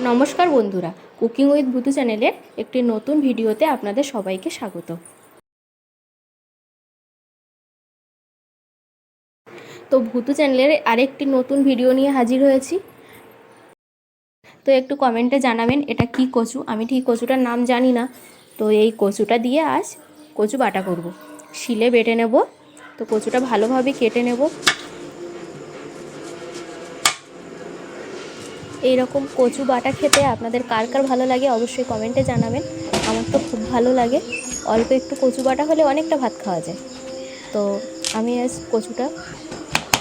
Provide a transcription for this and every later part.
নমস্কার বন্ধুরা, cooking with ভূতু চ্যানেলের একটি নতুন ভিডিওতে আপনাদের সবাইকে স্বাগত। তো ভূতু চ্যানেলের আরেকটি নতুন ভিডিও নিয়ে হাজির হয়েছি। তো একটু কমেন্টে জানাবেন এটা কি কচু। আমি ঠিক কচুটার নাম জানি না। তো এই কচুটা দিয়ে আজ কচু বাটা করব। শিলে বেটে নেব। তো কচুটা ভালোভাবে কেটে নেব। এইরকম কচু বাটা খেতে আপনাদের কার কার ভালো লাগে অবশ্যই কমেন্টে জানাবেন। আমার তো খুব ভালো লাগে। অল্প একটু কচু বাটা হলে অনেকটা ভাত খাওয়া যায়। তো আমি আজ কচুটা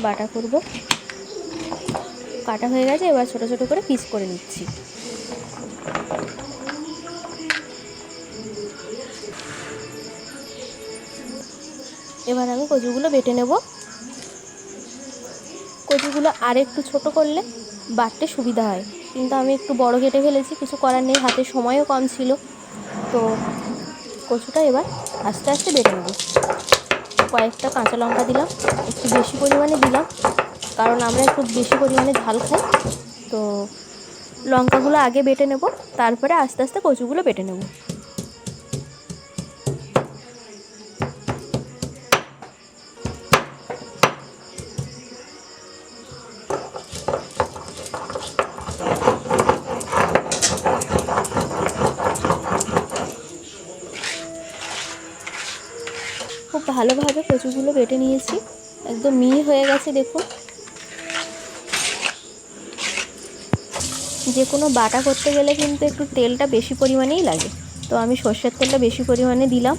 বাটা করব। কাটা হয়ে গেছে, এবার ছোট ছোট করে পিস করে নিচ্ছি। এবার আমি কচুগুলো বেটে নেব। কচুগুলো আর একটু ছোট করলে বাটতে সুবিধা হয়, কিন্তু আমি একটু বড় কেটে ফেলেছি, কিছু করার নেই, হাতে সময়ও কম ছিল। তো কচুটা এবার আস্তে আস্তে বেটে নেব। কয়েকটা কাঁচা লঙ্কা দিলাম, একটু বেশি পরিমাণে দিলাম, কারণ আমরা একটু বেশি পরিমাণে ঝাল খাই। তো লঙ্কাগুলো আগে বেটে নেব, তারপরে আস্তে আস্তে কচুগুলো বেটে নেব। খুব ভালোভাবে কচুগুলো বেটে নিয়েছি, একদম মিহি হয়ে গেছে। দেখুন, যে কোনো বাটা করতে গেলে কিন্তু একটু তেলটা বেশি পরিমাণেই লাগে। তো আমি সর্ষের তেলটা বেশি পরিমাণে দিলাম।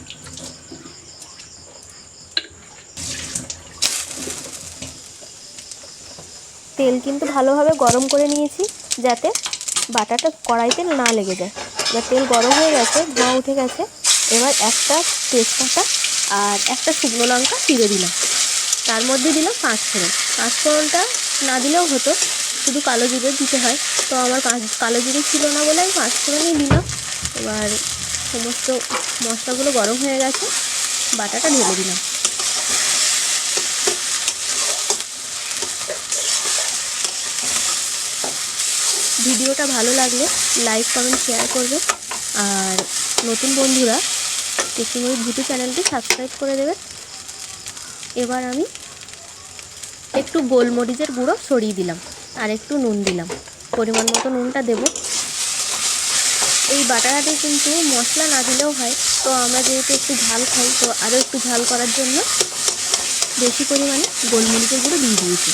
তেল কিন্তু ভালোভাবে গরম করে নিয়েছি, যাতে বাটাটা কড়াইতে না লেগে যায়। এবার তেল গরম হয়ে গেছে, ধোঁয়া উঠে গেছে। এবার একটা তেজপাতা আর একটা শুকনো লঙ্কা চিড়ে দিলাম। তার মধ্যে দিলাম পাঁচফোড়ন। পাঁচফোড়নটা না দিলেও হতো, শুধু কালো জিরে দিতে হয়। তো আমার কালো জিরে ছিল না বলে আমি পাঁচফোড়নই দিলাম। এবার সমস্ত মশলাগুলো গরম হয়ে গেছে, বাটাটা ঢেলে দিলাম। ভিডিওটা ভালো লাগলে লাইক কমেন্ট শেয়ার করবে, আর নতুন বন্ধুরা কুকিং উইথ ভূতু চ্যানেলটি সাবস্ক্রাইব করে দেবে। এবার আমি একটু গোলমরিচের গুঁড়ো ছড়িয়ে দিলাম, আর একটু নুন দিলাম, পরিমাণ মতো নুনটা দেব। এই বাটাটাতে কিন্তু মশলা না দিলেও হয়, তো আমরা যেহেতু একটু ঝাল খাই, তো আরও একটু ঝাল করার জন্য বেশি পরিমাণে গোলমরিচের গুঁড়ো দিয়ে দিয়েছি।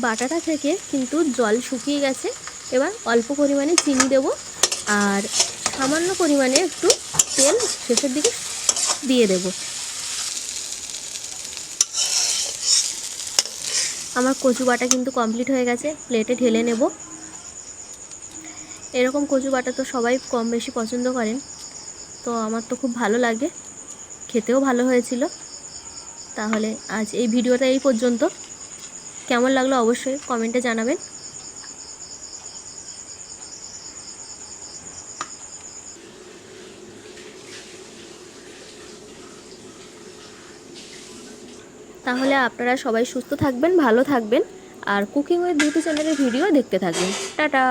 বাটাটা থেকে কিন্তু জল শুকিয়ে গেছে। এবার অল্প পরিমাণে চিনি দেব, আর সামান্য পরিমাণে একটু তেল শেষের দিকে দিয়ে দেব। আমার কচু বাটা কিন্তু কমপ্লিট হয়ে গেছে, প্লেটে ঢেলে নেব। এরকম কচু বাটা তো সবাই কম বেশি পছন্দ করেন, তো আমার তো খুব ভালো লাগে, খেতেও ভালো হয়েছিল। তাহলে আজ এই ভিডিওটা এই পর্যন্ত। কেমন লাগলো অবশ্যই কমেন্টে জানাবেন। তাহলে আপনারা সবাই সুস্থ থাকবেন, ভালো থাকবেন, আর কুকিং উইথ ভূতু চ্যানেলের ভিডিও দেখতে থাকবেন। টাটা।